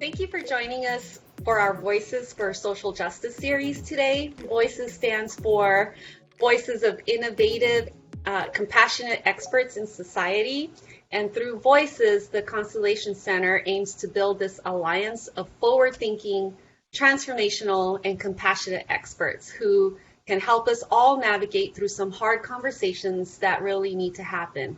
Thank you for joining us for our Voices for Social Justice series today. Voices stands for Voices of Innovative, Compassionate Experts in Society. And through Voices, the Constellation Center aims to build this alliance of forward-thinking, transformational, and compassionate experts who can help us all navigate through some hard conversations that really need to happen.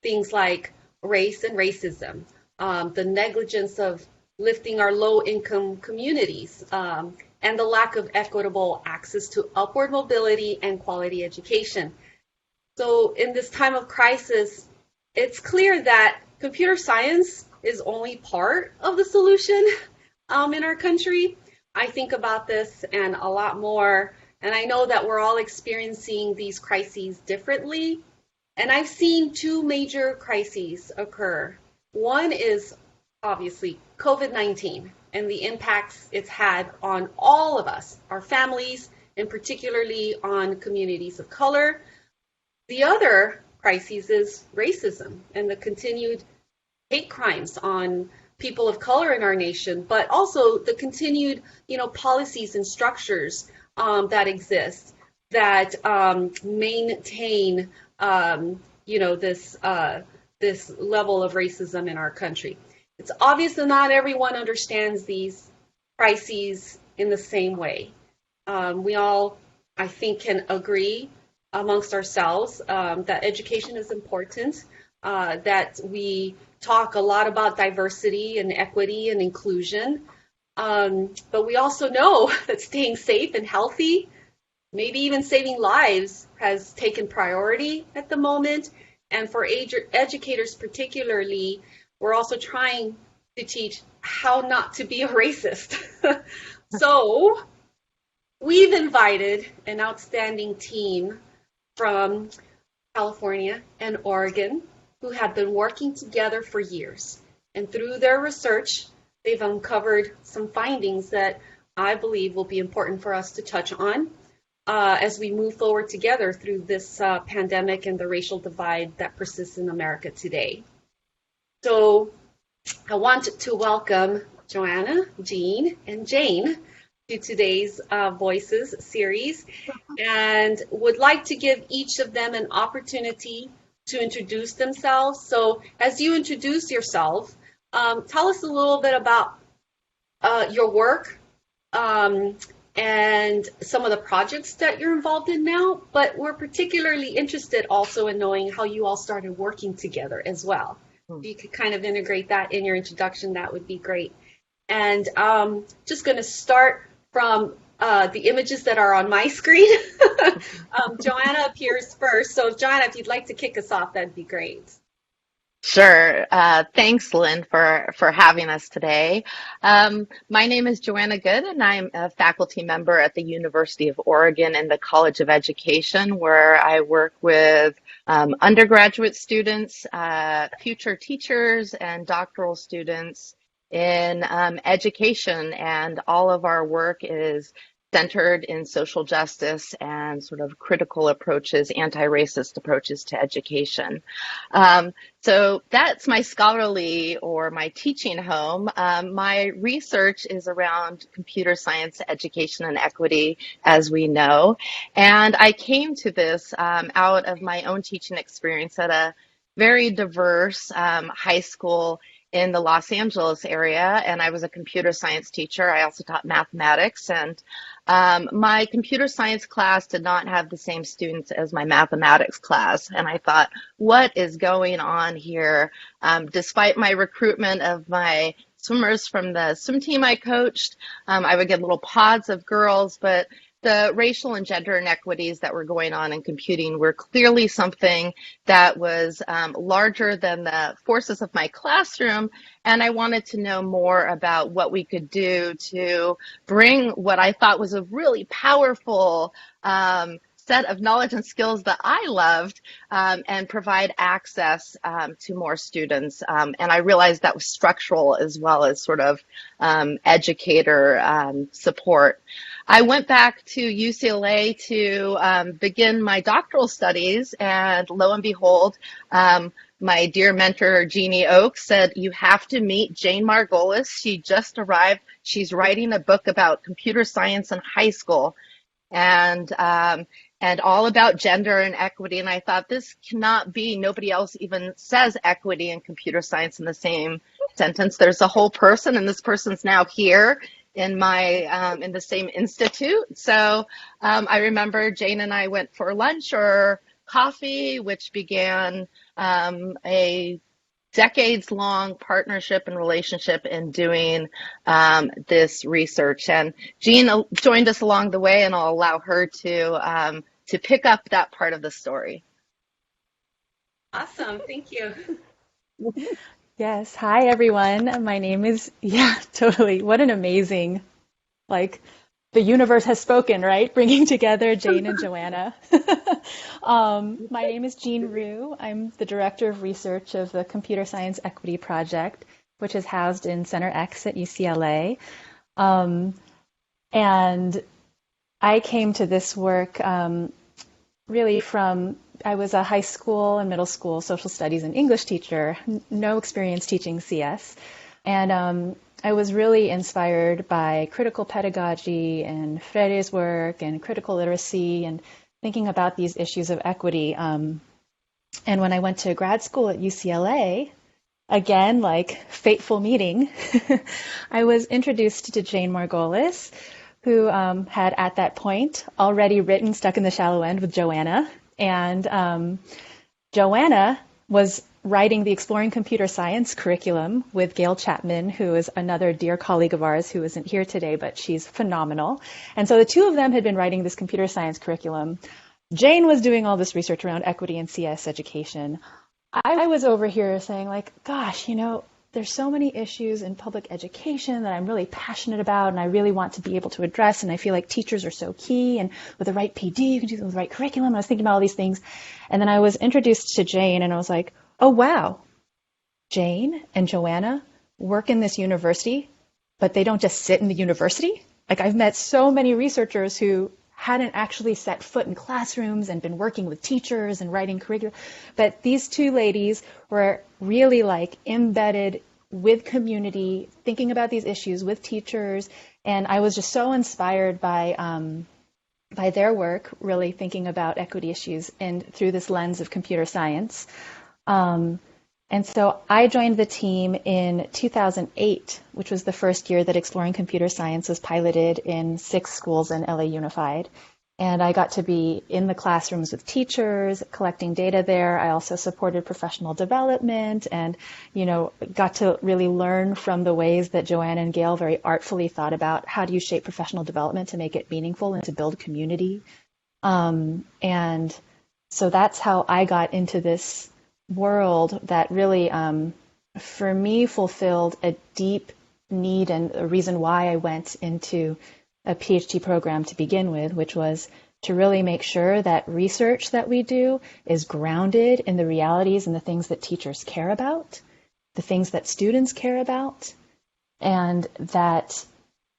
Things like race and racism, the negligence of lifting our low-income communities, and the lack of equitable access to upward mobility and quality education. So in this time of crisis, it's clear that computer science is only part of the solution in our country. I think about this and a lot more, and I know that we're all experiencing these crises differently. And I've seen two major crises occur. One is obviously COVID-19 and the impacts it's had on all of us, our families, and particularly on communities of color. The other crisis is racism and the continued hate crimes on people of color in our nation, but also the continued, policies and structures that exist that maintain, this level of racism in our country. It's obvious that not everyone understands these crises in the same way. We all, I think, can agree amongst ourselves that education is important, that we talk a lot about diversity and equity and inclusion, but we also know that staying safe and healthy, maybe even saving lives, has taken priority at the moment. And for educators particularly, we're also trying to teach how not to be a racist. So we've invited an outstanding team from California and Oregon who have been working together for years. And through their research, they've uncovered some findings that I believe will be important for us to touch on as we move forward together through this pandemic and the racial divide that persists in America today. So I want to welcome Joanna, Jean, and Jane to today's Voices series, and would like to give each of them an opportunity to introduce themselves. So as you introduce yourself, tell us a little bit about your work and some of the projects that you're involved in now, but we're particularly interested also in knowing how you all started working together as well. If you could kind of integrate that in your introduction, that would be great. And just going to start from the images that are on my screen. Joanna appears first. So Joanna, if you'd like to kick us off, that'd be great. Sure. Thanks, Lynn, for having us today. My name is Joanna Goode, and I'm a faculty member at the University of Oregon in the College of Education, where I work with undergraduate students, future teachers, and doctoral students in education. And all of our work is centered in social justice and sort of critical approaches, anti-racist approaches to education. So that's my scholarly or my teaching home. My research is around computer science, education, and equity, as we know. And I came to this out of my own teaching experience at a very diverse high school in the Los Angeles area, and I was a computer science teacher. I also taught mathematics, and my computer science class did not have the same students as my mathematics class. And I thought, what is going on here? Despite my recruitment of my swimmers from the swim team I coached, I would get little pods of girls, but the racial and gender inequities that were going on in computing were clearly something that was larger than the forces of my classroom. And I wanted to know more about what we could do to bring what I thought was a really powerful set of knowledge and skills that I loved and provide access to more students. And I realized that was structural as well as sort of educator support. I went back to UCLA to begin my doctoral studies, and lo and behold, my dear mentor, Jeannie Oakes, said, you have to meet Jane Margolis. She just arrived. She's writing a book about computer science in high school and all about gender and equity. And I thought, this cannot be, nobody else even says equity and computer science in the same sentence. There's a whole person, and this person's now here in my in the same institute. So I remember Jane and I went for lunch or coffee, which began a decades-long partnership and relationship in doing this research. And Jean joined us along the way, and I'll allow her to pick up that part of the story. Awesome, thank you. Yes. Hi, everyone. My name is, totally. What an amazing, the universe has spoken, right? Bringing together Jane and Joanna. My name is Jean Ryoo. I'm the Director of Research of the Computer Science Equity Project, which is housed in Center X at UCLA. And I came to this work really from, I was a high school and middle school social studies and English teacher, no experience teaching CS. And I was really inspired by critical pedagogy and Freire's work and critical literacy and thinking about these issues of equity. And when I went to grad school at UCLA, again, fateful meeting, I was introduced to Jane Margolis, who had at that point already written Stuck in the Shallow End with Joanna. And Joanna was writing the Exploring Computer Science curriculum with Gail Chapman, who is another dear colleague of ours who isn't here today, but she's phenomenal. And so the two of them had been writing this computer science curriculum. Jane was doing all this research around equity in CS education. I was over here saying, gosh, there's so many issues in public education that I'm really passionate about and I really want to be able to address. And I feel like teachers are so key. And with the right PD, you can do them with the right curriculum. And I was thinking about all these things. And then I was introduced to Jane and I was like, oh, wow, Jane and Joanna work in this university, but they don't just sit in the university. I've met so many researchers who hadn't actually set foot in classrooms and been working with teachers and writing curricula. But these two ladies were really embedded with community, thinking about these issues with teachers. And I was just so inspired by their work, really thinking about equity issues and through this lens of computer science. And so I joined the team in 2008, which was the first year that Exploring Computer Science was piloted in 6 schools in LA Unified. And I got to be in the classrooms with teachers, collecting data there. I also supported professional development and, got to really learn from the ways that Joanna and Gail very artfully thought about how do you shape professional development to make it meaningful and to build community. And so that's how I got into this world that really, for me, fulfilled a deep need and a reason why I went into a PhD program to begin with, which was to really make sure that research that we do is grounded in the realities and the things that teachers care about, the things that students care about, and that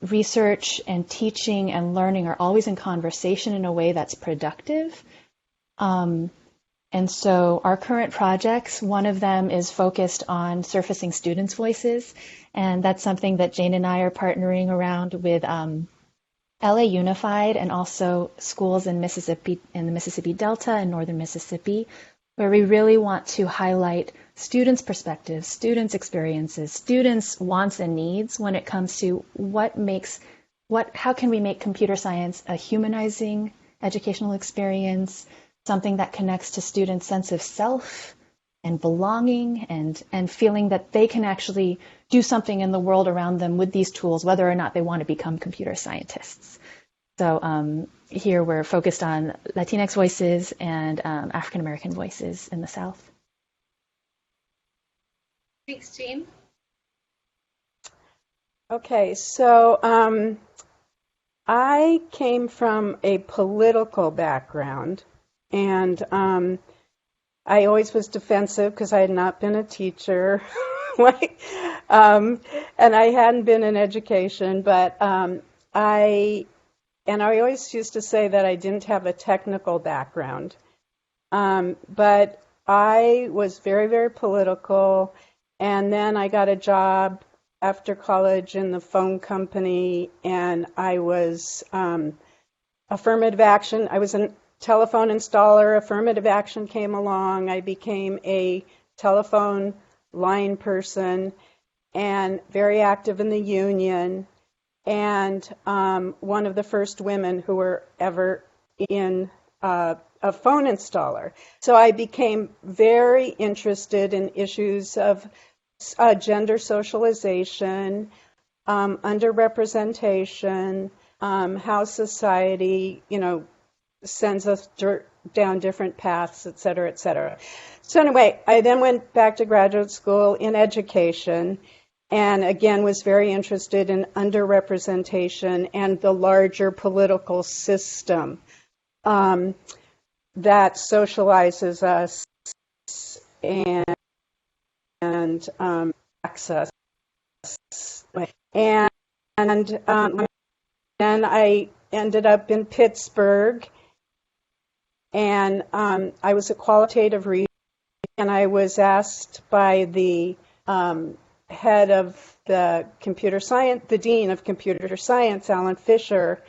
research and teaching and learning are always in conversation in a way that's productive. And so our current projects, one of them is focused on surfacing students' voices, and that's something that Jane and I are partnering around with LA Unified and also schools in Mississippi, in the Mississippi Delta and Northern Mississippi, where we really want to highlight students' perspectives, students' experiences, students' wants and needs when it comes to how can we make computer science a humanizing educational experience, something that connects to students' sense of self and belonging and feeling that they can actually do something in the world around them with these tools, whether or not they want to become computer scientists. So here we're focused on Latinx voices and African American voices in the South. Thanks, Jean. Okay, so I came from a political background. And I always was defensive because I had not been a teacher, and I hadn't been in education. But I and I always used to say that I didn't have a technical background, but I was very, very political, and then I got a job after college in the phone company, and I was affirmative action. I was a telephone installer. Affirmative action came along. I became a telephone line person and very active in the union, and one of the first women who were ever in a phone installer. So I became very interested in issues of gender socialization, underrepresentation, how society, sends us down different paths, et cetera, et cetera. So anyway, I then went back to graduate school in education, and again was very interested in underrepresentation and the larger political system that socializes us and access. And then I ended up in Pittsburgh, and I was a qualitative reader, and I was asked by the head of the computer science, the dean of computer science, Alan Fisher.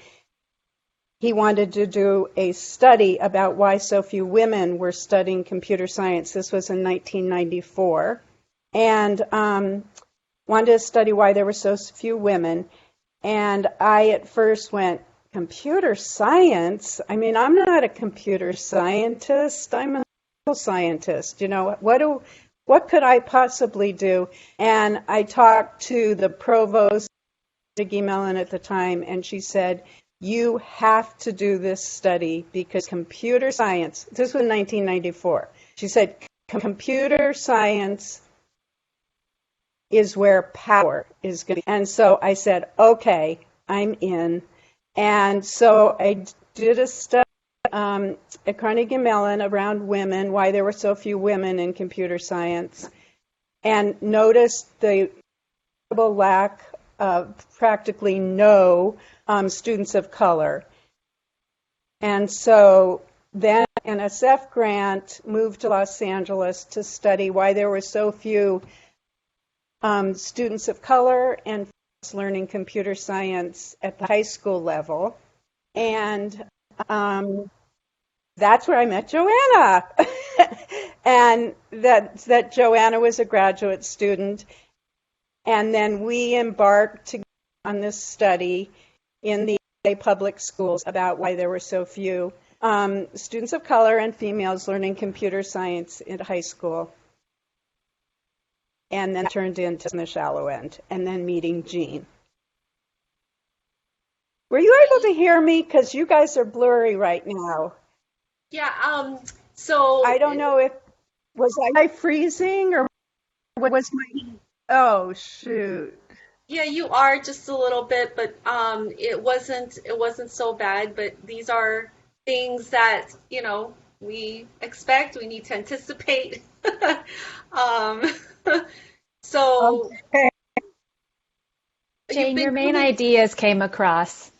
He wanted to do a study about why so few women were studying computer science. This was in 1994. And wanted to study why there were so few women. And I at first went, computer science? I mean, I'm not a computer scientist. I'm a social scientist. What could I possibly do? And I talked to the provost, Diggy Mellon at the time, and she said, you have to do this study because computer science, this was 1994, she said, computer science is where power is going to be. And so I said, okay, I'm in. And so I did a study at Carnegie Mellon around women, why there were so few women in computer science, and noticed the lack of practically no students of color. And so then an SF grant moved to Los Angeles to study why there were so few students of color and learning computer science at the high school level. And that's where I met Joanna. And that Joanna was a graduate student. And then we embarked on this study in the public schools about why there were so few students of color and females learning computer science in high school. And then turned into the shallow end, and then meeting Jean. Were you able to hear me? Because you guys are blurry right now. Yeah, so... I don't know if, was I freezing, or was my... Oh, shoot. Yeah, you are just a little bit, but it wasn't so bad. But these are things that we expect. We need to anticipate. So, okay. Jane, your main ideas came across.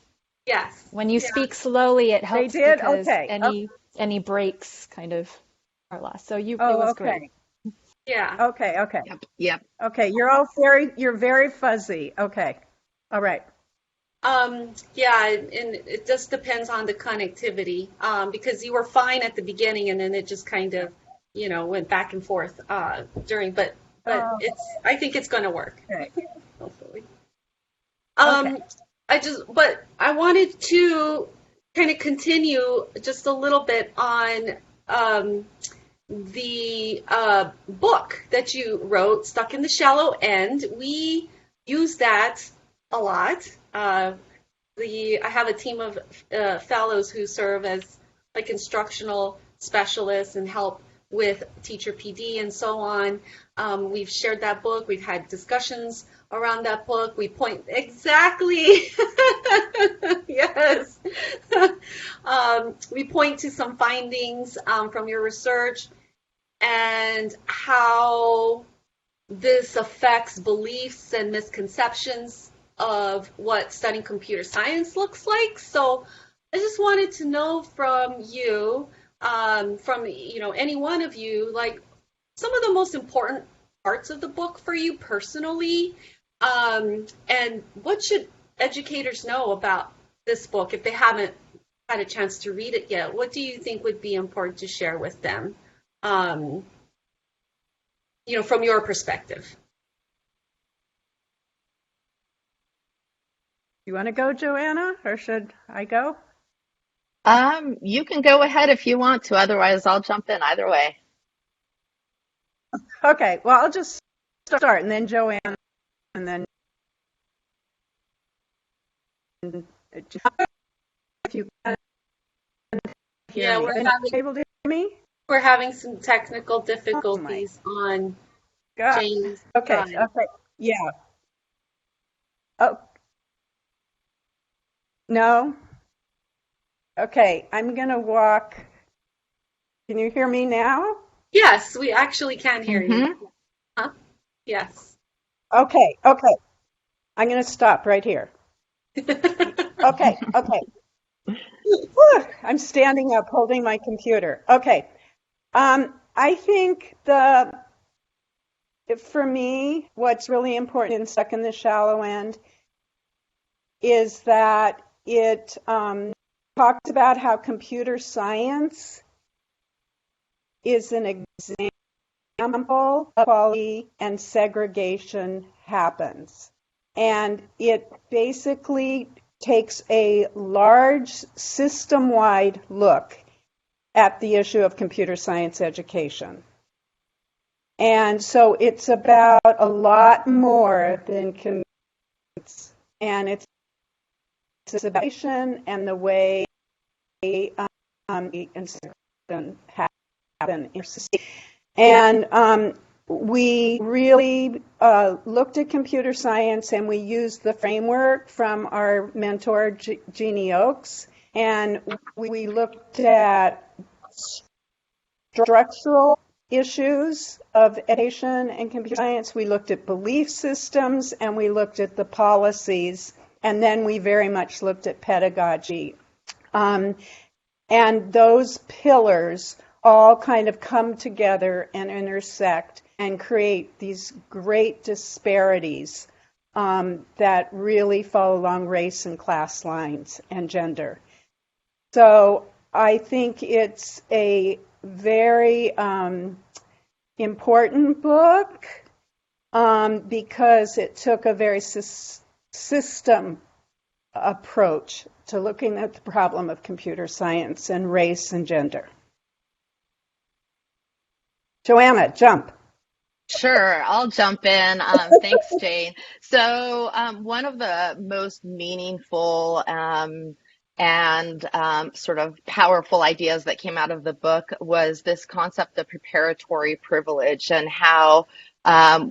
Yes. When you speak slowly, it helps They did? because Okay. any breaks kind of are lost. So it Oh, was okay. great. Yeah. Okay. Yep. Okay, you're very fuzzy. Okay. All right. Yeah, and it just depends on the connectivity, because you were fine at the beginning, and then it just kind of, went back and forth during. But I think it's going to work. Okay. Hopefully. Okay. But I wanted to kind of continue just a little bit on the book that you wrote, Stuck in the Shallow End. We use that a lot. I have a team of fellows who serve as like instructional specialists and help with teacher PD and so on. We've shared that book. We've had discussions around that book. We point exactly, yes. We point to some findings from your research and how this affects beliefs and misconceptions of what studying computer science looks like. So I just wanted to know from you, from any one of you, like some of the most important parts of the book for you personally, and what should educators know about this book if they haven't had a chance to read it yet? What do you think would be important to share with them, from your perspective? You want to go, Joanna, or should I go? You can go ahead if you want to. Otherwise, I'll jump in either way. Okay, well, I'll just start, and then Joanna, and then if you can hear Yeah, me. Are you able to hear me? we're having some technical Oh difficulties my on God. Jane's Okay, side. okay, yeah. Oh, no? Okay, I'm going to walk. Can you hear me now? Yes, we actually can hear you. Mm-hmm. Huh? Yes. Okay, okay. I'm going to stop right here. Okay, okay. Whew, I'm standing up holding my computer. Okay. I think for me, what's really important in Stuck in the Shallow End is that it talks about how computer science is an example of equality and segregation happens. And it basically takes a large system-wide look at the issue of computer science education. And so it's about a lot more than computers, and it's about education and the way and happen in society. And we really looked at computer science, and we used the framework from our mentor, Jeannie Oakes, and we looked at structural issues of education and computer science. We looked at belief systems, and we looked at the policies, and then we very much looked at pedagogy. And those pillars all kind of come together and intersect and create these great disparities that really fall along race and class lines and gender. So I think it's a very important book because it took a very system approach to looking at the problem of computer science and race and gender. Joanna, jump. Sure, I'll jump in. Thanks, Jane. So one of the most meaningful and sort of powerful ideas that came out of the book was this concept of preparatory privilege and how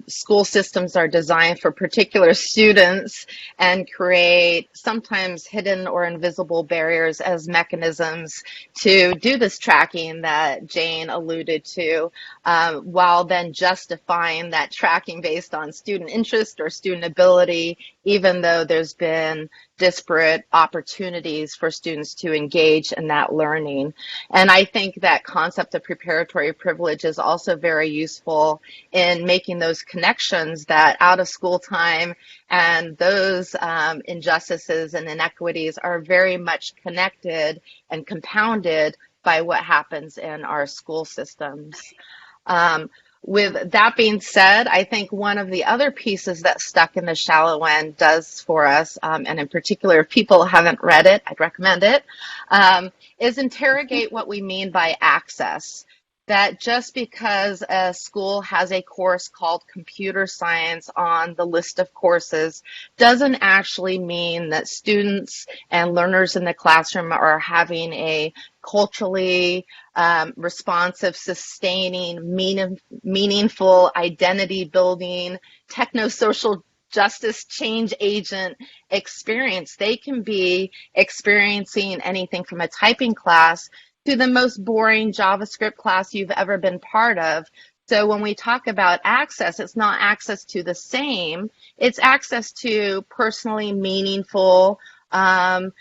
school systems are designed for particular students and create sometimes hidden or invisible barriers as mechanisms to do this tracking that Jane alluded to, while then justifying that tracking based on student interest or student ability, even though there's been disparate opportunities for students to engage in that learning. And I think that concept of preparatory privilege is also very useful in making those connections that out of school time and those injustices and inequities are very much connected and compounded by what happens in our school systems. With that being said, I think one of the other pieces that Stuck in the Shallow End does for us, and in particular, if people haven't read it, I'd recommend it, is interrogate what we mean by access. That just because a school has a course called computer science on the list of courses doesn't actually mean that students and learners in the classroom are having a culturally responsive, sustaining, meaningful, identity building, techno-social justice change agent experience. They can be experiencing anything from a typing class to the most boring JavaScript class you've ever been part of. So when we talk about access, it's not access to the same, it's access to personally meaningful and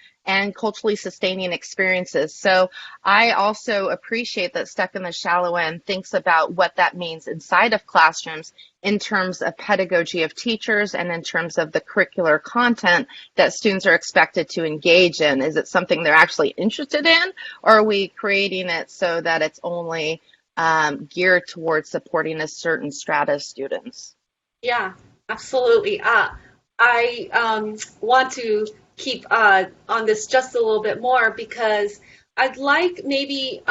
culturally sustaining experiences. So I also appreciate that Stuck in the Shallow End thinks about what that means inside of classrooms in terms of pedagogy of teachers and in terms of the curricular content that students are expected to engage in. Is it something they're actually interested in, or are we creating it so that it's only geared towards supporting a certain strata of students? Yeah, absolutely. I want to keep on this just a little bit more because I'd like maybe,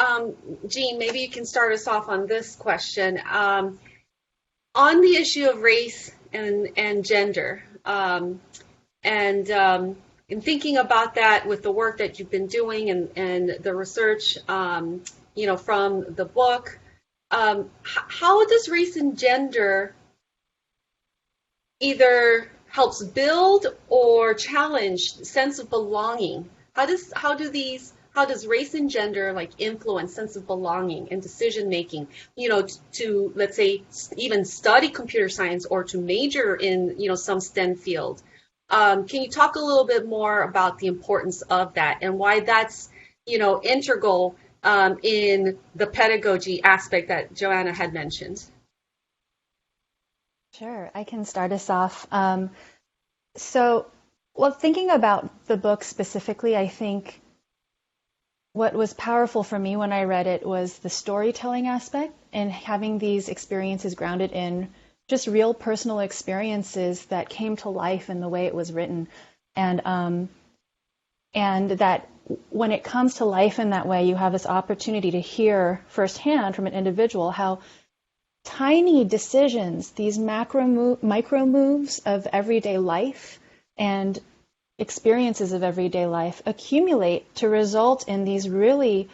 Jean, maybe you can start us off on this question. On the issue of race and gender, and in thinking about that with the work that you've been doing and the research, from the book, how does race and gender either helps build or challenge sense of belonging? How does race and gender influence sense of belonging and decision making, to let's say even study computer science or to major in some STEM field? Can you talk a little bit more about the importance of that and why that's integral in the pedagogy aspect that Joanna had mentioned? Sure, I can start us off. Thinking about the book specifically, I think what was powerful for me when I read it was the storytelling aspect and having these experiences grounded in just real personal experiences that came to life in the way it was written. And that when it comes to life in that way, you have this opportunity to hear firsthand from an individual how tiny decisions, these micro moves of everyday life and experiences of everyday life accumulate to result in these really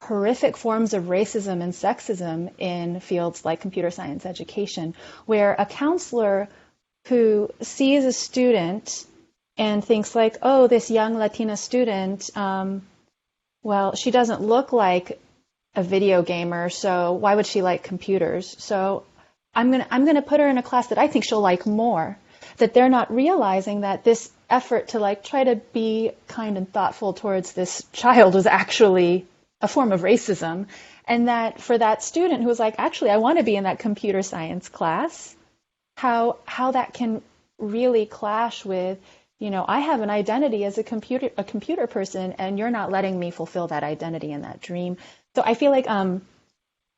horrific forms of racism and sexism in fields like computer science education, where a counselor who sees a student and thinks like, oh, this young Latina student, she doesn't look like a video gamer, so why would she like computers? So I'm gonna put her in a class that I think she'll like more. That they're not realizing that this effort to try to be kind and thoughtful towards this child was actually a form of racism, and that for that student who was like, actually, I want to be in that computer science class, how that can really clash with, I have an identity as a computer person, and you're not letting me fulfill that identity and that dream. So I feel like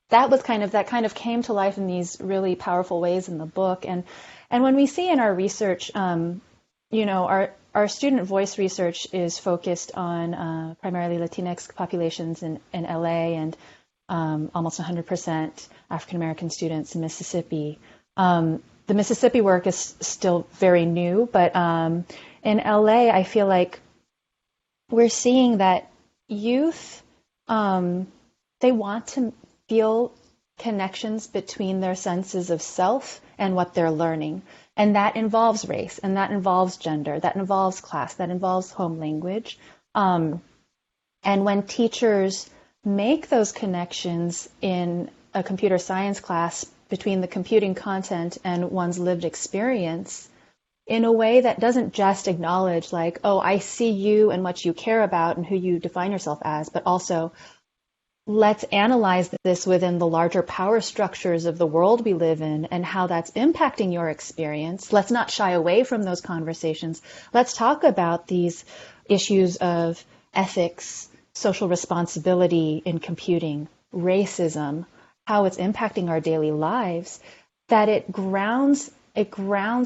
that kind of came to life in these really powerful ways in the book. And when we see in our research, our student voice research is focused on primarily Latinx populations in LA and almost 100% African American students in Mississippi. The Mississippi work is still very new, but in LA, I feel like we're seeing that youth, they want to feel connections between their senses of self and what they're learning. And that involves race, and that involves gender, that involves class, that involves home language. And when teachers make those connections in a computer science class between the computing content and one's lived experience in a way that doesn't just acknowledge I see you and what you care about and who you define yourself as, but also let's analyze this within the larger power structures of the world we live in and how that's impacting your experience. Let's not shy away from those conversations. Let's talk about these issues of ethics, social responsibility in computing, racism, how it's impacting our daily lives, that it grounds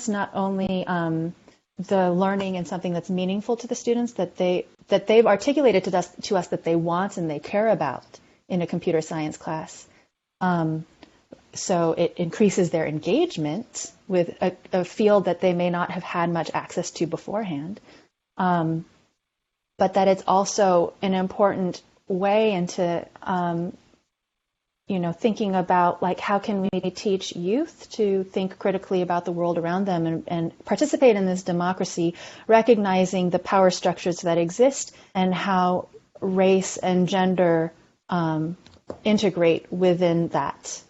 not only the learning in something that's meaningful to the students, that they've articulated to us that they want and they care about in a computer science class. So it increases their engagement with a field that they may not have had much access to beforehand. But that it's also an important way into thinking about how can we teach youth to think critically about the world around them and participate in this democracy, recognizing the power structures that exist and how race and gender integrate within that.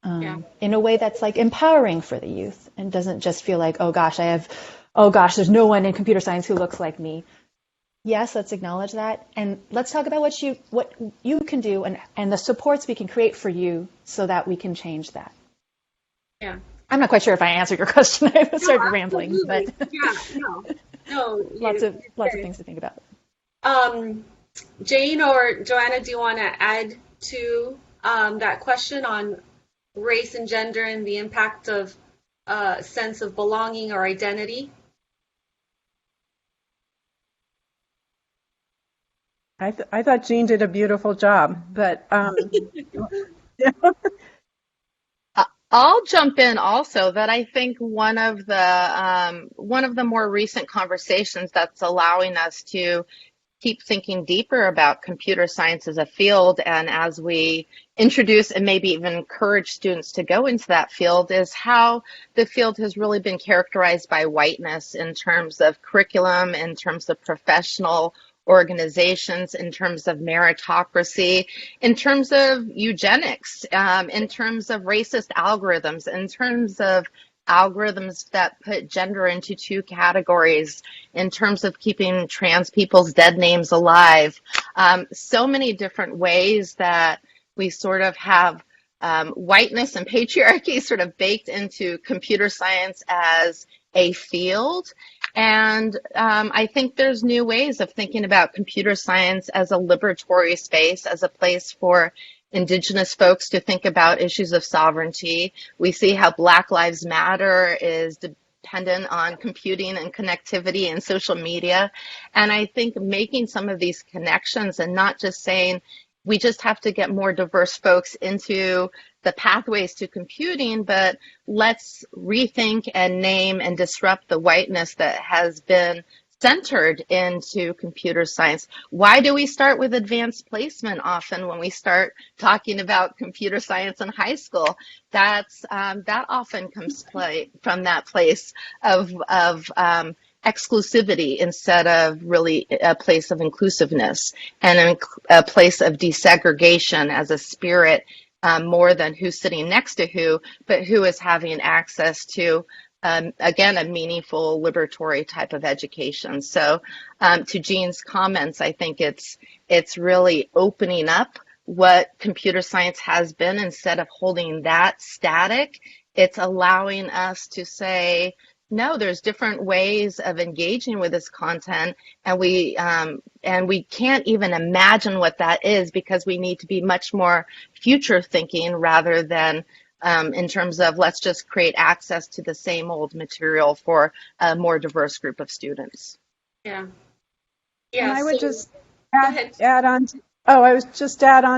Yeah. in a way that's like empowering for the youth and doesn't just feel like, oh gosh, there's no one in computer science who looks like me. Yes, let's acknowledge that. And let's talk about what you can do and the supports we can create for you so that we can change that. Yeah. I'm not quite sure if I answered your question. I started rambling, but no, lots of things to think about. Jane or Joanna, do you want to add to that question on race and gender and the impact of sense of belonging or identity? I thought Jean did a beautiful job, but I'll jump in also that I think one of the more recent conversations that's allowing us to keep thinking deeper about computer science as a field, and as we introduce and maybe even encourage students to go into that field, is how the field has really been characterized by whiteness in terms of curriculum, in terms of professional organizations, in terms of meritocracy, in terms of eugenics, in terms of racist algorithms, in terms of algorithms that put gender into two categories, in terms of keeping trans people's dead names alive. So many different ways that we sort of have whiteness and patriarchy sort of baked into computer science as a field. And I think there's new ways of thinking about computer science as a liberatory space, as a place for Indigenous folks to think about issues of sovereignty. We see how Black Lives Matter is dependent on computing and connectivity and social media. And I think making some of these connections and not just saying we just have to get more diverse folks into the pathways to computing, but let's rethink and name and disrupt the whiteness that has been centered into computer science. Why do we start with advanced placement often when we start talking about computer science in high school? That often comes from that place of exclusivity instead of really a place of inclusiveness, and a place of desegregation as a spirit, more than who's sitting next to who, but who is having access to, again, a meaningful liberatory type of education. So to Jean's comments, I think it's really opening up what computer science has been. Instead of holding that static, it's allowing us to say, no, there's different ways of engaging with this content, and we can't even imagine what that is, because we need to be much more future thinking rather than in terms of let's just create access to the same old material for a more diverse group of students. Yeah. And I would just add on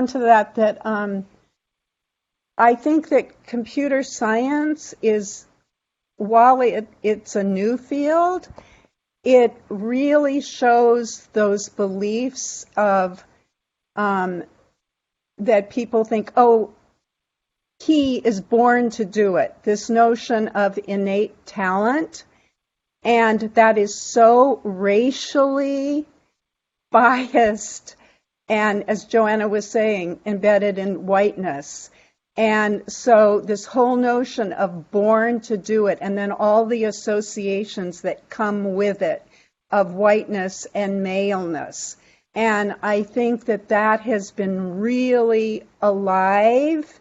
to that I think that computer science is, while it's a new field, it really shows those beliefs of that people think, oh, he is born to do it. This notion of innate talent, and that is so racially biased, and as Joanna was saying, embedded in whiteness. And so this whole notion of born to do it, and then all the associations that come with it of whiteness and maleness. And I think that has been really alive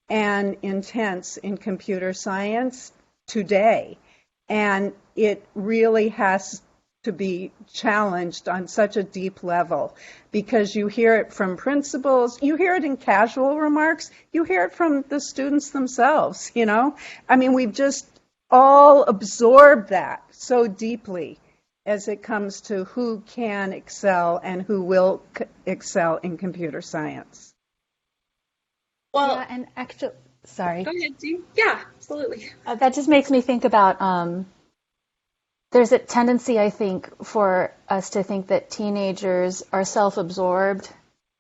and intense in computer science today. And it really has to be challenged on such a deep level, because you hear it from principals, you hear it in casual remarks, you hear it from the students themselves, you know? I mean, we've just all absorbed that so deeply as it comes to who can excel and who will excel in computer science. Well, yeah, and actually, sorry. Go ahead, Jean. Yeah, absolutely. That just makes me think about there's a tendency, I think, for us to think that teenagers are self-absorbed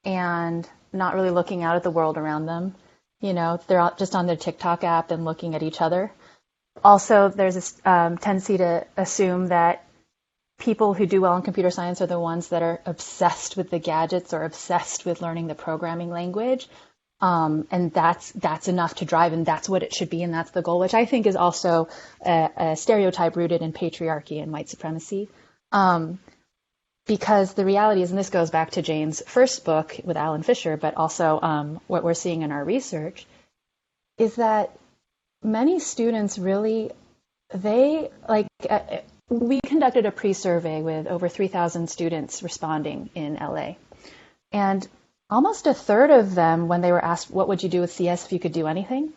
and not really looking out at the world around them. You know, they're just on their TikTok app and looking at each other. Also, there's this tendency to assume that people who do well in computer science are the ones that are obsessed with the gadgets or obsessed with learning the programming language. And that's enough to drive, and that's what it should be, and that's the goal, which I think is also a stereotype rooted in patriarchy and white supremacy. Because the reality is, and this goes back to Jane's first book with Alan Fisher, but also what we're seeing in our research, is that many students really, we conducted a pre-survey with over 3,000 students responding in LA. And almost a third of them, when they were asked, what would you do with CS if you could do anything?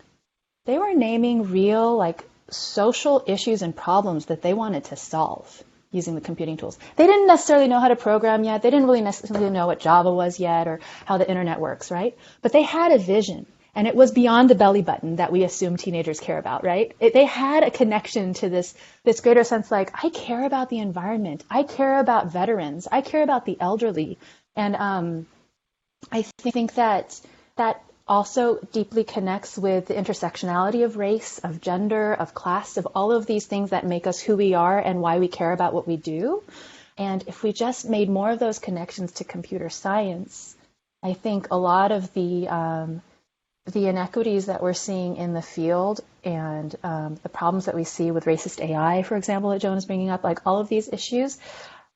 They were naming real, social issues and problems that they wanted to solve using the computing tools. They didn't necessarily know how to program yet. They didn't really necessarily know what Java was yet or how the internet works, right? But they had a vision, and it was beyond the belly button that we assume teenagers care about, right? They had a connection to this greater sense, I care about the environment. I care about veterans. I care about the elderly. And I think that also deeply connects with the intersectionality of race, of gender, of class, of all of these things that make us who we are and why we care about what we do. And if we just made more of those connections to computer science, I think a lot of the inequities that we're seeing in the field and the problems that we see with racist AI, for example, that Joan is bringing up, all of these issues,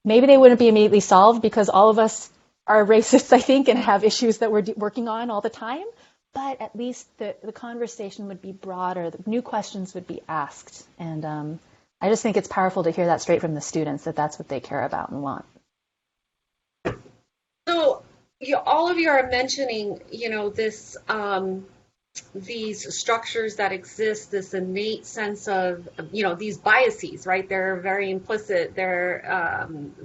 maybe they wouldn't be immediately solved because all of us are racists, I think, and have issues that we're working on all the time. But at least the conversation would be broader, the new questions would be asked. And I just think it's powerful to hear that straight from the students, that that's what they care about and want. So all of you are mentioning, this, these structures that exist, this innate sense of, these biases, right? They're very implicit. They're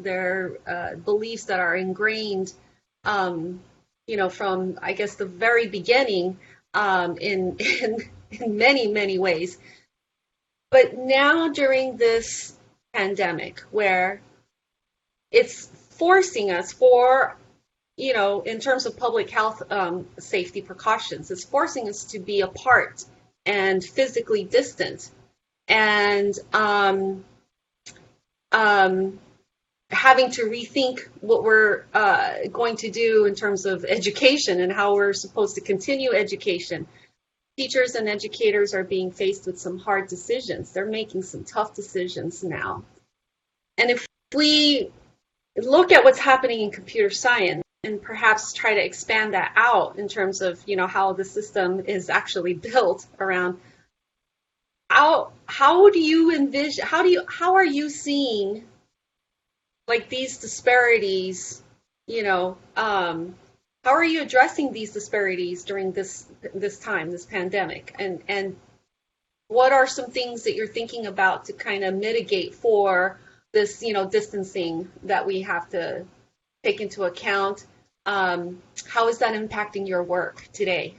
beliefs that are ingrained, from, I guess, the very beginning, in many, many ways. But now during this pandemic, where it's forcing us in terms of public health safety precautions, it's forcing us to be apart and physically distant, and having to rethink what we're going to do in terms of education and how we're supposed to continue education. Teachers and educators are being faced with some hard decisions. They're making some tough decisions now. And if we look at what's happening in computer science and perhaps try to expand that out in terms of, how the system is actually built around, how do you envision, how are you seeing these disparities, how are you addressing these disparities during this time, this pandemic? And what are some things that you're thinking about to kind of mitigate for this, distancing that we have to take into account? How is that impacting your work today?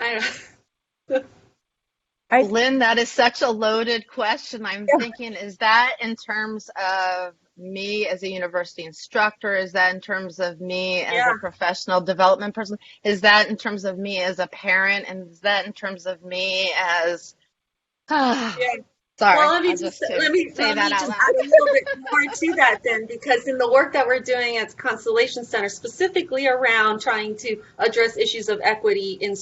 I don't know. Lynn, that is such a loaded question. I'm thinking, is that in terms of me as a university instructor? Is that in terms of me as a professional development person? Is that in terms of me as a parent? And is that in terms of me as... Sorry, well, let me just add a little bit more to that then, because in the work that we're doing at Constellation Center, specifically around trying to address issues of equity in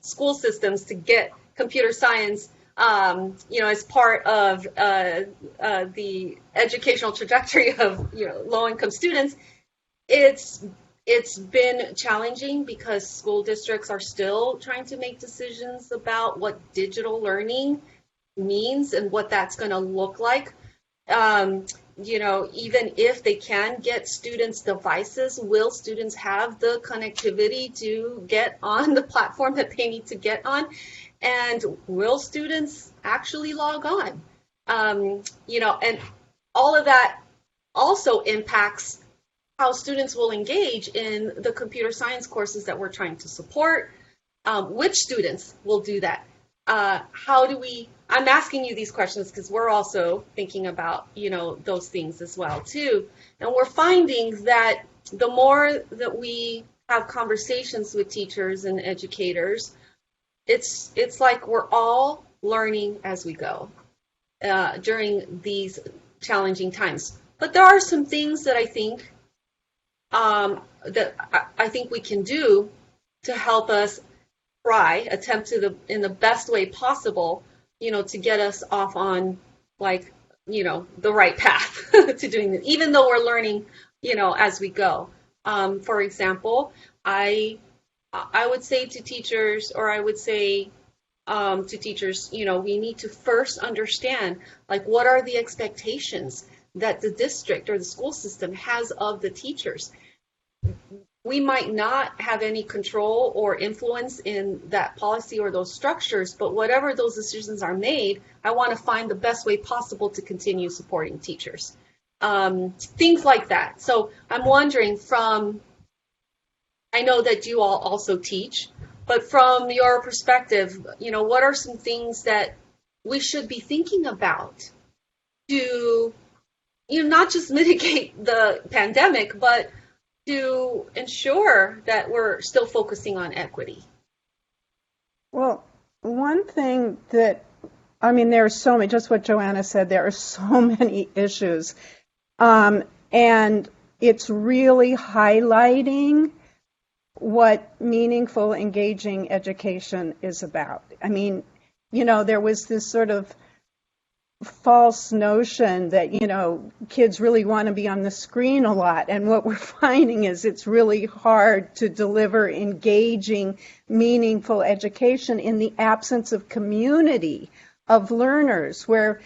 school systems to get computer science, as part of the educational trajectory of low-income students, it's been challenging because school districts are still trying to make decisions about what digital learning means and what that's going to look like. Even if they can get students devices, will students have the connectivity to get on the platform that they need to get on? And will students actually log on? And all of that also impacts how students will engage in the computer science courses that we're trying to support. Which students will do that? I'm asking you these questions because we're also thinking about, those things as well too. And we're finding that the more that we have conversations with teachers and educators, it's like we're all learning as we go during these challenging times. But there are some things that I think that I think we can do to help us attempt in the best way possible, to get us off on, like, the right path to doing it, even though we're learning, as we go. For example, I would say to teachers, we need to first understand, like, what are the expectations that the district or the school system has of the teachers. We might not have any control or influence in that policy or those structures, but whatever those decisions are made, I want to find the best way possible to continue supporting teachers. Things like that. So I'm wondering, I know that you all also teach, but from your perspective, what are some things that we should be thinking about to, not just mitigate the pandemic, but to ensure that we're still focusing on equity? Well, one thing there's so many, just what Joanna said, there are so many issues. And it's really highlighting what meaningful, engaging education is about. There was this sort of false notion that, kids really want to be on the screen a lot. And what we're finding is it's really hard to deliver engaging, meaningful education in the absence of community of learners, where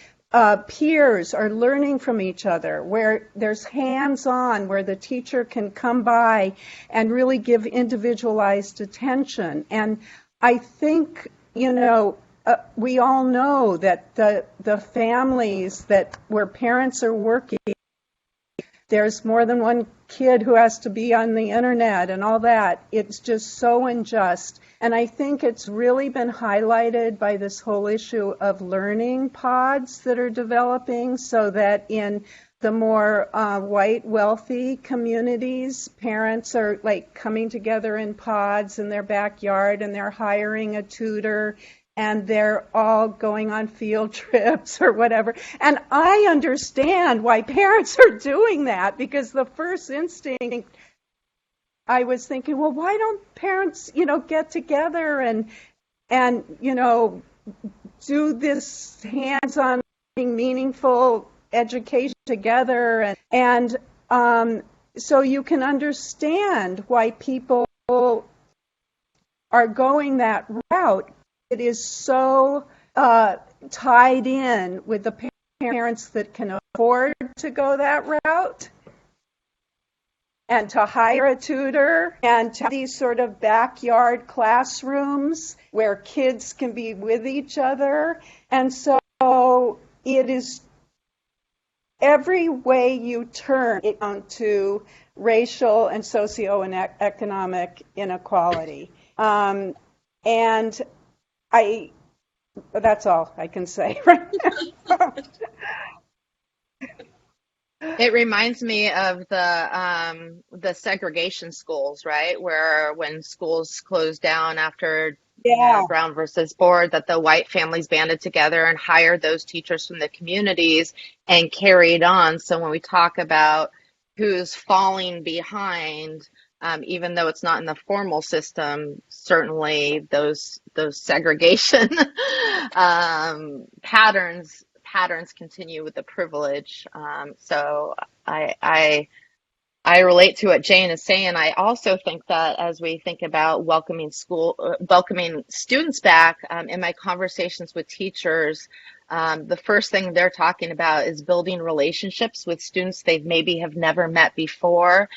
peers are learning from each other, where there's hands-on, where the teacher can come by and really give individualized attention. And I think, we all know that the families where parents are working, there's more than one kid who has to be on the internet and all that. It's just so unjust. And I think it's really been highlighted by this whole issue of learning pods that are developing, so that in the more white, wealthy communities, parents are like coming together in pods in their backyard, and they're hiring a tutor, and they're all going on field trips or whatever. And I understand why parents are doing that, because the first instinct, I was thinking, well, why don't parents, get together and do this hands-on, meaningful education together, and so you can understand why people are going that route. It is so tied in with the parents that can afford to go that route and to hire a tutor and to have these sort of backyard classrooms where kids can be with each other. And so it is every way you turn it onto racial and socioeconomic inequality. And that's all I can say right now. It reminds me of the segregation schools, right? Where when schools closed down after Brown versus Board, that the white families banded together and hired those teachers from the communities and carried on. So when we talk about who's falling behind, even though it's not in the formal system, certainly those segregation patterns continue with the privilege. So I relate to what Jane is saying. I also think that as we think about welcoming students back, in my conversations with teachers, the first thing they're talking about is building relationships with students they maybe have never met before,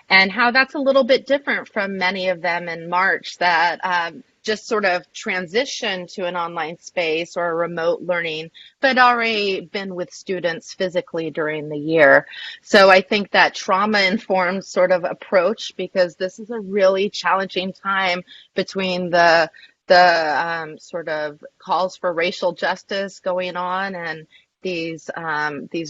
and how that's a little bit different from many of them in March that just sort of transition to an online space or a remote learning, but already been with students physically during the year. So I think that trauma-informed sort of approach, because this is a really challenging time between the sort of calls for racial justice going on and these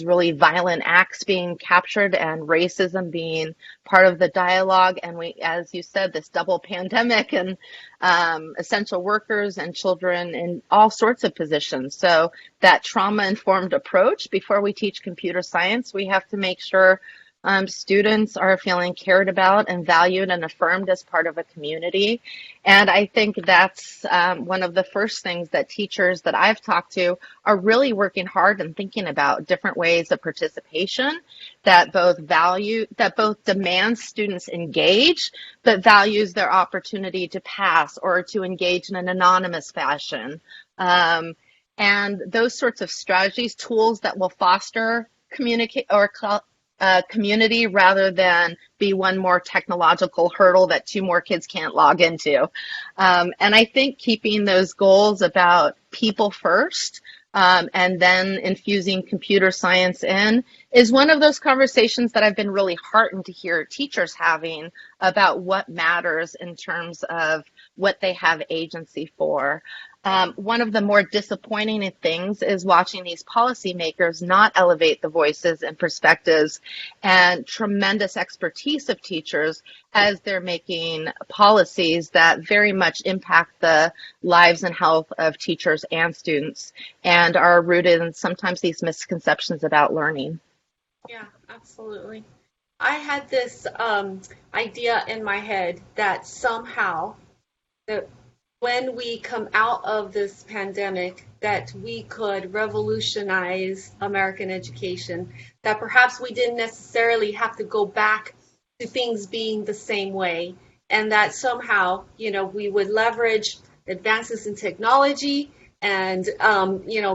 really violent acts being captured and racism being part of the dialogue. And we, as you said, this double pandemic and essential workers and children in all sorts of positions. So that trauma-informed approach, before we teach computer science, we have to make sure Students are feeling cared about and valued and affirmed as part of a community. And I think that's one of the first things that teachers that I've talked to are really working hard and thinking about different ways of participation that both demands students engage, but values their opportunity to pass or to engage in an anonymous fashion. And those sorts of strategies, tools that will foster communicate or community rather than be one more technological hurdle that two more kids can't log into. And I think keeping those goals about people first and then infusing computer science in is one of those conversations that I've been really heartened to hear teachers having about what matters in terms of what they have agency for. One of the more disappointing things is watching these policymakers not elevate the voices and perspectives and tremendous expertise of teachers as they're making policies that very much impact the lives and health of teachers and students and are rooted in sometimes these misconceptions about learning. Yeah, absolutely. I had this idea in my head that somehow that when we come out of this pandemic, that we could revolutionize American education, that perhaps we didn't necessarily have to go back to things being the same way, and that somehow, we would leverage advances in technology and,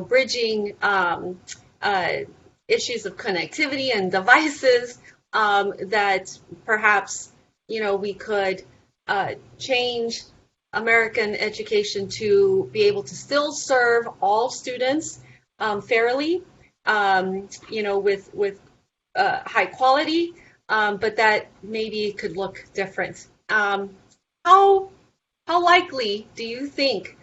bridging issues of connectivity and devices, that perhaps, we could change American education to be able to still serve all students fairly, with high quality, but that maybe it could look different. How likely do you think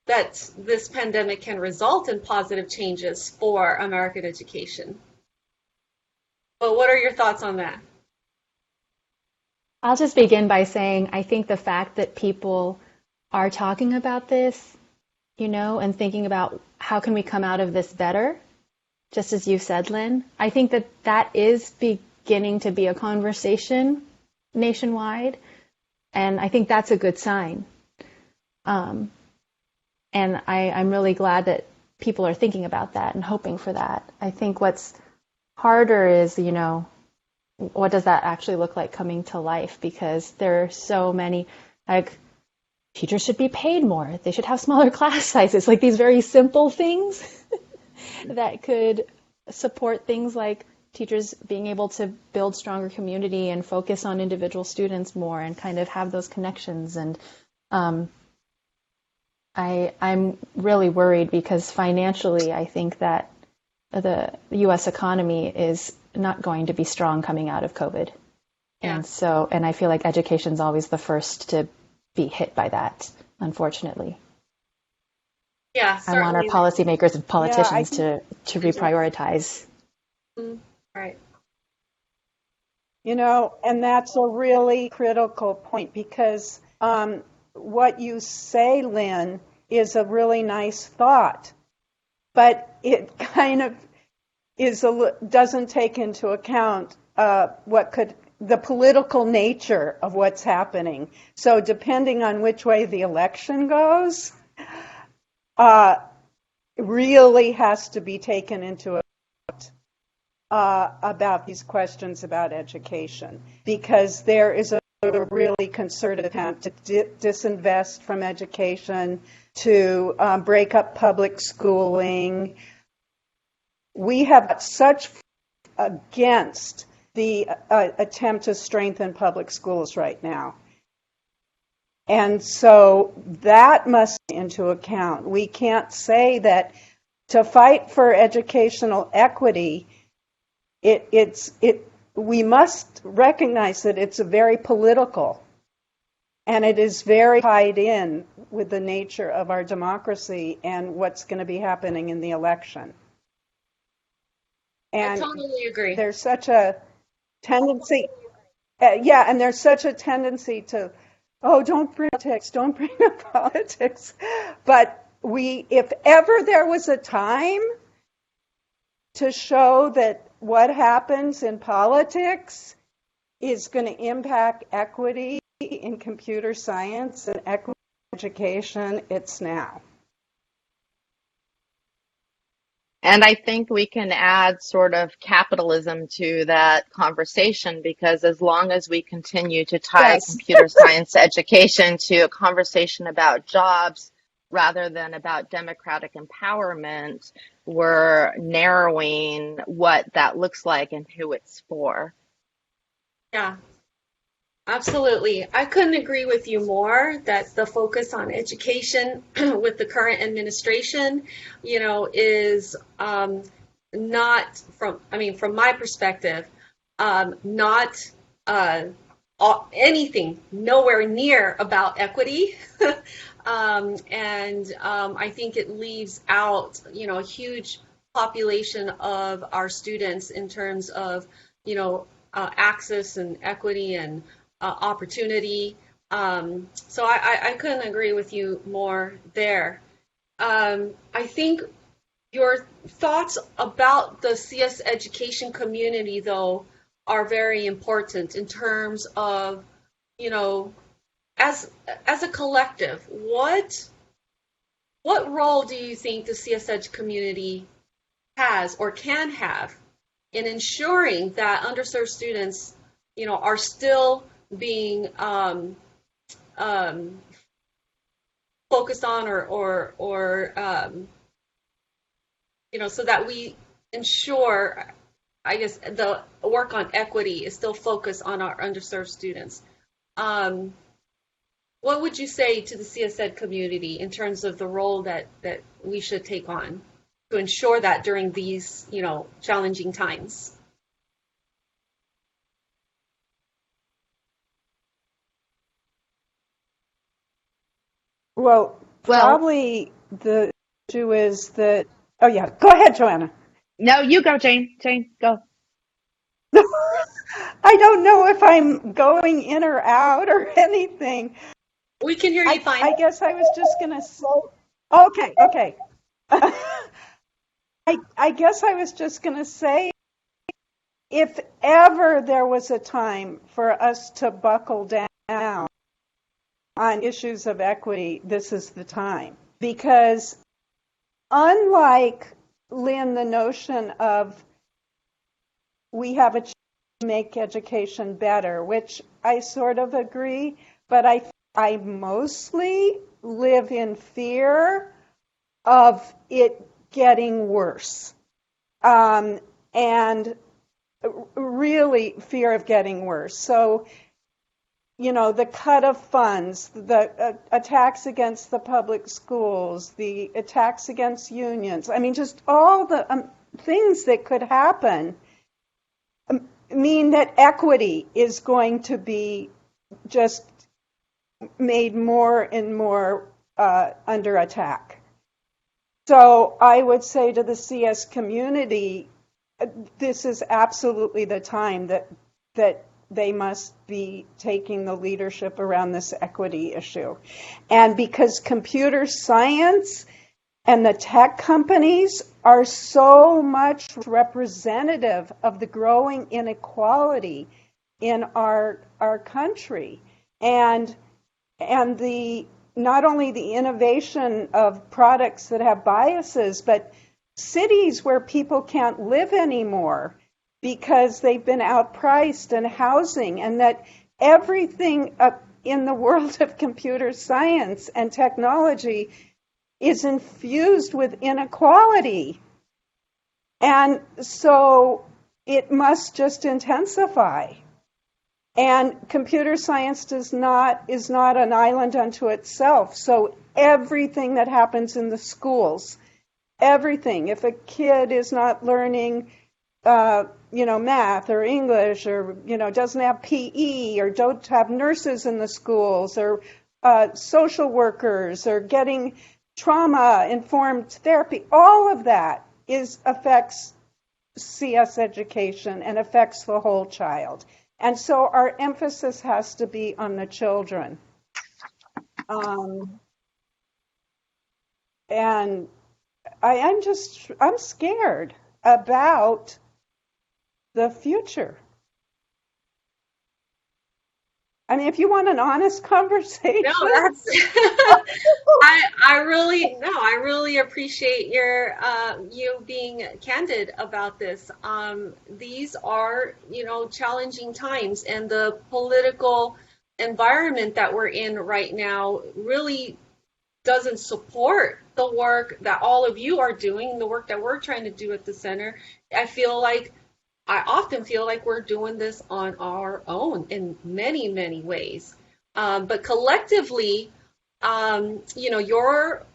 that this pandemic can result in positive changes for American education? Well, what are your thoughts on that? I'll just begin by saying I think the fact that people are talking about this, and thinking about how can we come out of this better, just as you said, Lynn, I think that is beginning to be a conversation nationwide, and I think that's a good sign. And I'm really glad that people are thinking about that and hoping for that. I think what's harder is, what does that actually look like coming to life? Because there are so many, teachers should be paid more. They should have smaller class sizes, like these very simple things that could support things like teachers being able to build stronger community and focus on individual students more and kind of have those connections. And I'm really worried because financially, I think that the U.S. economy is not going to be strong coming out of COVID. Yeah. And I feel like education's always the first to be hit by that, unfortunately. Yeah, I want our policymakers and politicians to reprioritize. Right. And that's a really critical point because what you say, Lynn, is a really nice thought, but it kind of doesn't take into account the political nature of what's happening. So depending on which way the election goes, really has to be taken into account about these questions about education, because there is a really concerted attempt to disinvest from education, to break up public schooling. We have such against the attempt to strengthen public schools right now. And so that must be into account. We can't say that to fight for educational equity, we must recognize that it's a very political, and it is very tied in with the nature of our democracy and what's going to be happening in the election. And I totally agree. There's such a tendency, and there's such a tendency to, don't bring up politics. But if ever there was a time to show that what happens in politics is going to impact equity in computer science and equity in education. It's now. And I think we can add sort of capitalism to that conversation, because as long as we continue to tie Yes. computer science education to a conversation about jobs rather than about democratic empowerment, we're narrowing what that looks like and who it's for. Yeah, absolutely. I couldn't agree with you more that the focus on education with the current administration, is not from my perspective, not anything, nowhere near about equity. And I think it leaves out, a huge population of our students in terms of, access and equity and opportunity. So I couldn't agree with you more there. I think your thoughts about the CS education community, though, are very important in terms of, as a collective, what role do you think the CS Ed community has or can have in ensuring that underserved students, are still being focused on or so that we ensure, I guess, the work on equity is still focused on our underserved students. What would you say to the CS Ed community in terms of the role that we should take on to ensure that during these, challenging times? Well, probably the issue is that, oh yeah, go ahead, Joanna. No, you go, Jane. Jane, go. I don't know if I'm going in or out or anything. We can hear you fine. I guess I was just going to say, okay. I guess I was just going to say, if ever there was a time for us to buckle down on issues of equity, this is the time. Because unlike, Lynn, the notion of we have a chance to make education better, which I sort of agree, but I mostly live in fear of it getting worse. And really fear of getting worse. So, the cut of funds, the attacks against the public schools, the attacks against unions, just all the things that could happen mean that equity is going to be just made more and more under attack. So I would say to the CS community, this is absolutely the time that they must be taking the leadership around this equity issue. And because computer science and the tech companies are so much representative of the growing inequality in our country, and the not only the innovation of products that have biases, but cities where people can't live anymore because they've been outpriced in housing, and that everything in the world of computer science and technology is infused with inequality. And so it must just intensify. And computer science is not an island unto itself. So everything that happens in the schools, everything, if a kid is not learning math or English, or doesn't have PE, or don't have nurses in the schools, or social workers, or getting trauma-informed therapy, all of that affects CS education and affects the whole child. And so our emphasis has to be on the children. And I'm scared about the future. I mean, if you want an honest conversation. No, that's I really appreciate your you being candid about this. These are, challenging times, and the political environment that we're in right now really doesn't support the work that all of you are doing, the work that we're trying to do at the center. I often feel like we're doing this on our own in many, many ways. But collectively, your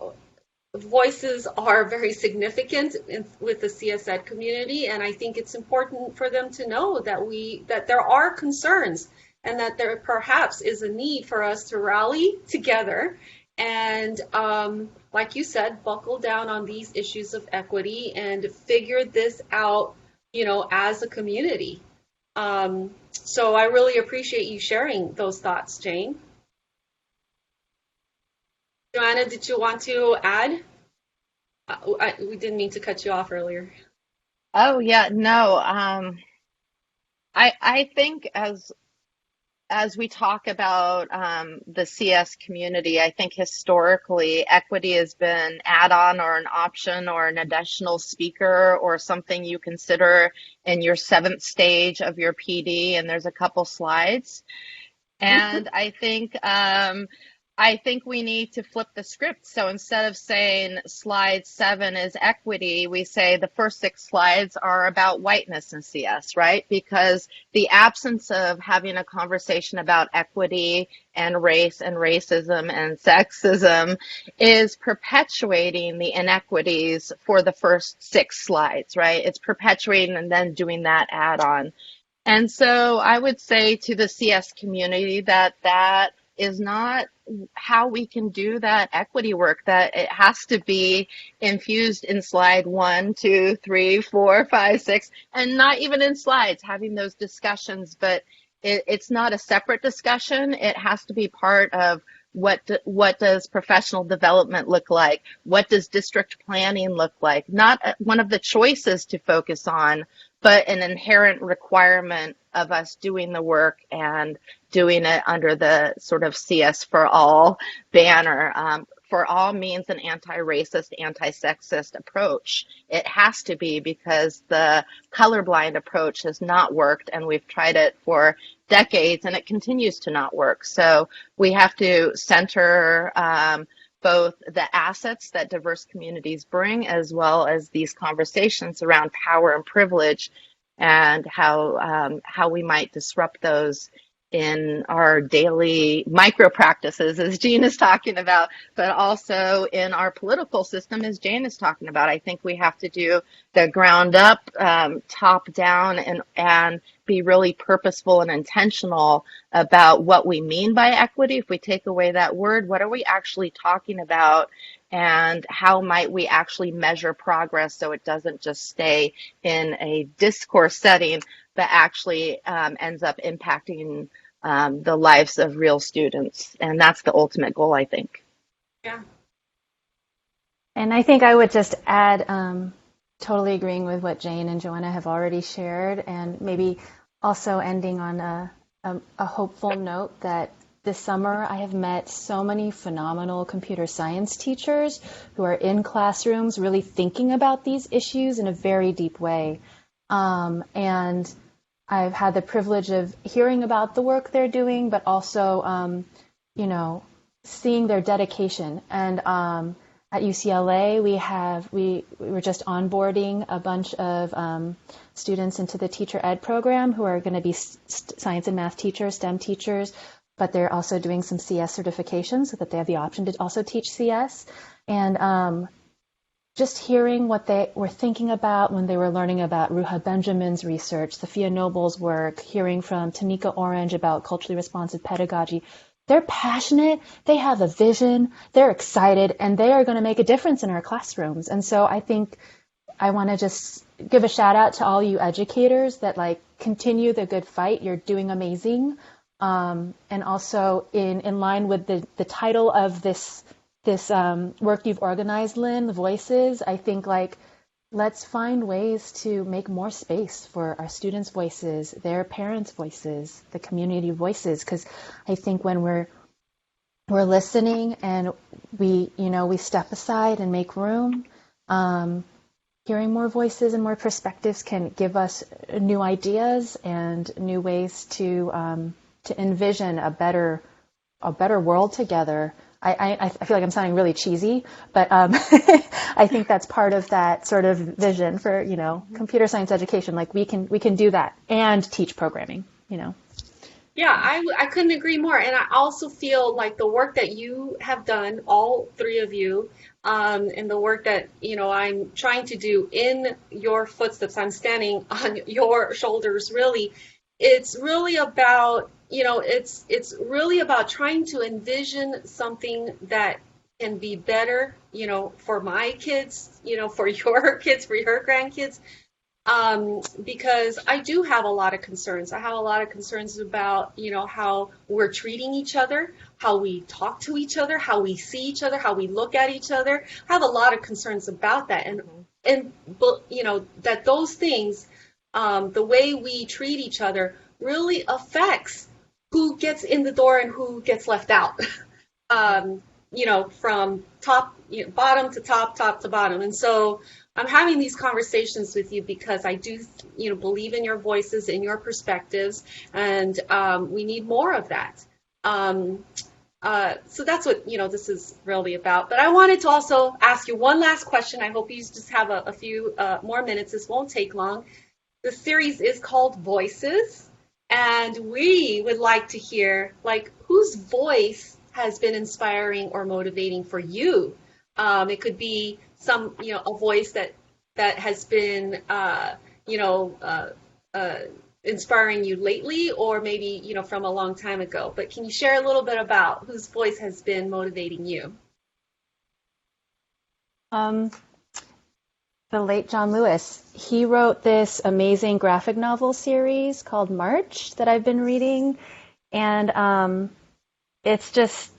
voices are very significant with the CS Ed community, and I think it's important for them to know that there are concerns, and that there perhaps is a need for us to rally together and, like you said, buckle down on these issues of equity and figure this out, as a community. So I really appreciate you sharing those thoughts, Jane. Joanna, did you want to add? We didn't mean to cut you off earlier. Oh yeah, no. I think as we talk about the CS community, I think historically equity has been add-on or an option or an additional speaker or something you consider in your 7th stage of your PD, and there's a couple slides. And I think we need to flip the script. So instead of saying slide 7 is equity, we say the first 6 slides are about whiteness in CS, right? Because the absence of having a conversation about equity and race and racism and sexism is perpetuating the inequities for the first 6 slides, right? It's perpetuating and then doing that add-on. And so I would say to the CS community that is not how we can do that equity work, that it has to be infused in slide 1, 2, 3, 4, 5, 6, and not even in slides, having those discussions, but it's not a separate discussion. It has to be part of what does professional development look like? What does district planning look like? Not one of the choices to focus on, but an inherent requirement of us doing the work and doing it under the sort of CS for All banner. For All means an anti-racist, anti-sexist approach. It has to be, because the colorblind approach has not worked, and we've tried it for decades and it continues to not work. So we have to center both the assets that diverse communities bring, as well as these conversations around power and privilege, and how we might disrupt those in our daily micro practices, as Jean is talking about, but also in our political system, as Jane is talking about. I think we have to do the ground up, top down, and be really purposeful and intentional about what we mean by equity. If we take away that word, what are we actually talking about? And how might we actually measure progress so it doesn't just stay in a discourse setting, but actually ends up impacting the lives of real students? And that's the ultimate goal, I think. Yeah. And I think I would just add, totally agreeing with what Jane and Joanna have already shared, and maybe also ending on a hopeful note that this summer I have met so many phenomenal computer science teachers who are in classrooms really thinking about these issues in a very deep way. And I've had the privilege of hearing about the work they're doing, but also, seeing their dedication. And at UCLA, we were just onboarding a bunch of students into the teacher ed program who are going to be science and math teachers, STEM teachers, but they're also doing some CS certifications so that they have the option to also teach CS. And just hearing what they were thinking about when they were learning about Ruha Benjamin's research, Sophia Noble's work, hearing from Tanika Orange about culturally responsive pedagogy. They're passionate, they have a vision, they're excited, and they are going to make a difference in our classrooms. And so I think I want to just give a shout out to all you educators that continue the good fight. You're doing amazing. And also in line with the title of this work you've organized, Lynn, the Voices, I think let's find ways to make more space for our students' voices, their parents' voices, the community voices, because I think when we're listening and we step aside and make room, hearing more voices and more perspectives can give us new ideas and new ways to envision a better world together. I feel like I'm sounding really cheesy, but I think that's part of that sort of vision for computer science education. Like we can do that and teach programming. Yeah, I couldn't agree more. And I also feel like the work that you have done, all three of you, and the work that, I'm trying to do in your footsteps, I'm standing on your shoulders, really. It's really about, it's really about trying to envision something that can be better, for my kids, for your kids, for your grandkids. Because I do have a lot of concerns. I have a lot of concerns about, how we're treating each other, how we talk to each other, how we see each other, how we look at each other. I have a lot of concerns about that. And that those things, the way we treat each other really affects who gets in the door and who gets left out. From top, bottom to top, top to bottom. And so I'm having these conversations with you because I do, believe in your voices, in your perspectives, and we need more of that. So that's what, this is really about. But I wanted to also ask you one last question. I hope you just have a few more minutes. This won't take long. The series is called Voices, and we would like to hear, whose voice has been inspiring or motivating for you. It could be a voice that has been, inspiring you lately, or maybe, from a long time ago. But can you share a little bit about whose voice has been motivating you? The late John Lewis. He wrote this amazing graphic novel series called March that I've been reading. And it's just,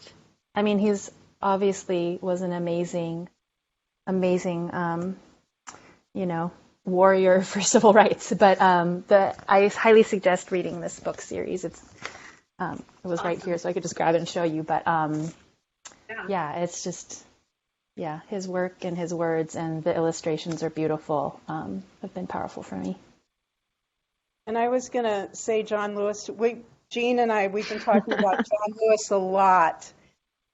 he's obviously was an amazing, warrior for civil rights. But I highly suggest reading this book series. It was right here, so I could just grab it and show you. But it's just, his work and his words and the illustrations are beautiful. Have been powerful for me. And I was going to say John Lewis. Jean and we've been talking about John Lewis a lot.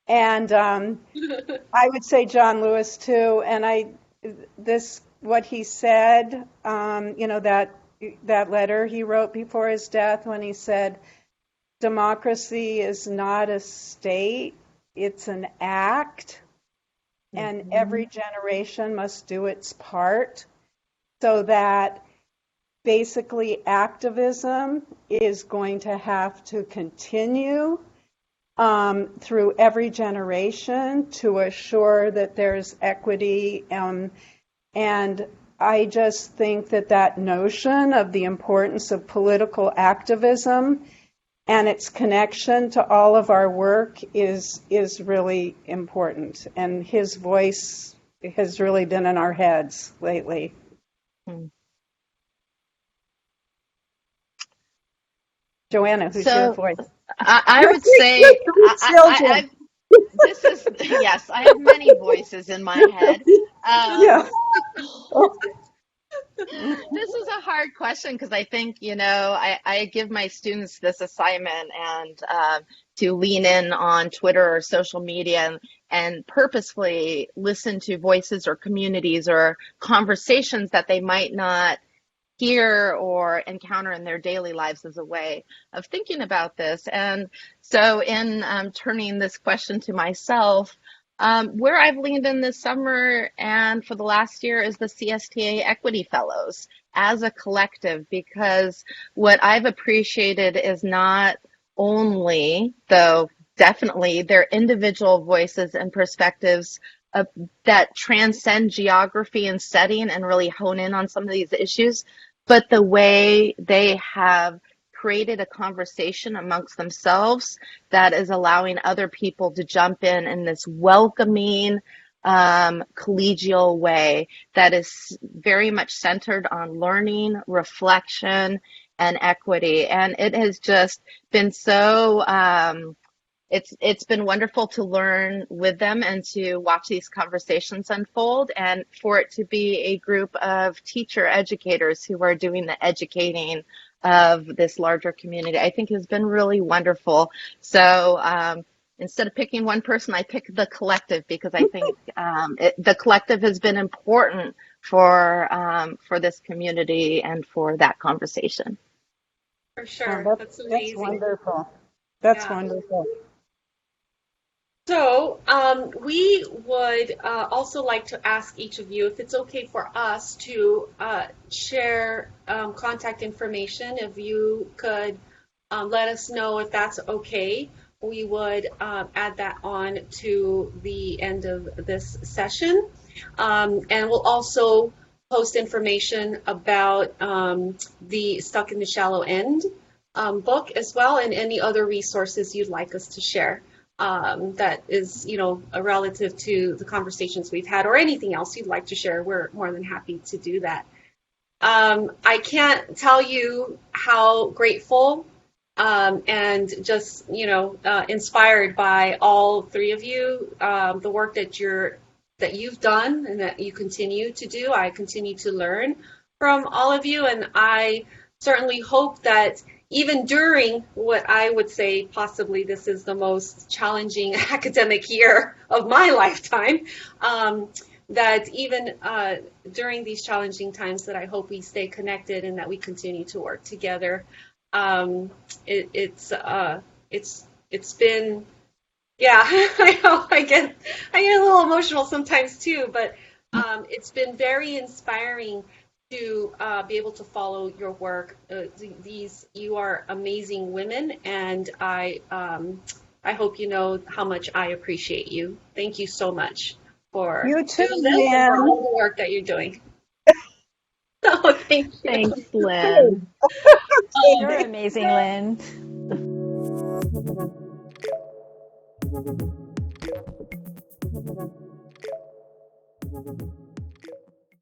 And I would say John Lewis too. And what he said, that letter he wrote before his death when he said, democracy is not a state, it's an act. And every generation must do its part, so that basically activism is going to have to continue through every generation to assure that there's equity. And I just think that notion of the importance of political activism and its connection to all of our work is really important. And his voice has really been in our heads lately. Joanna, who's your voice? I would say this is, yes, I have many voices in my head. This is a hard question because I think, I give my students this assignment and to lean in on Twitter or social media and purposefully listen to voices or communities or conversations that they might not hear or encounter in their daily lives as a way of thinking about this. And so in turning this question to myself, where I've leaned in this summer and for the last year is the CSTA Equity Fellows as a collective, because what I've appreciated is not only, though definitely, their individual voices and perspectives that transcend geography and setting and really hone in on some of these issues, but the way they have created a conversation amongst themselves that is allowing other people to jump in this welcoming, collegial way that is very much centered on learning, reflection, and equity. And it has just been so it's been wonderful to learn with them and to watch these conversations unfold, and for it to be a group of teacher educators who are doing the educating of this larger community, I think has been really wonderful. So instead of picking one person, I picked the collective because I think the collective has been important for this community and for that conversation. For sure. Oh, That's amazing. That's wonderful. That's Yeah. wonderful. So we would also like to ask each of you if it's okay for us to share contact information. If you could let us know if that's okay, we would add that on to the end of this session. And we'll also post information about the Stuck in the Shallow End book as well, and any other resources you'd like us to share. That is, relative to the conversations we've had, or anything else you'd like to share. We're more than happy to do that. I can't tell you how grateful and just, inspired by all three of you, the work that you've done and that you continue to do. I continue to learn from all of you, and I certainly hope that even during what I would say possibly this is the most challenging academic year of my lifetime, that even during these challenging times, that I hope we stay connected and that we continue to work together. It's been, yeah, I know I get a little emotional sometimes too, but it's been very inspiring to be able to follow your work. You are amazing women, and I hope you know how much I appreciate you. Thank you so much for You too, doing this and for Lien. all the work that you're doing. So thank you. Thanks, Lynn. You're amazing, Lynn.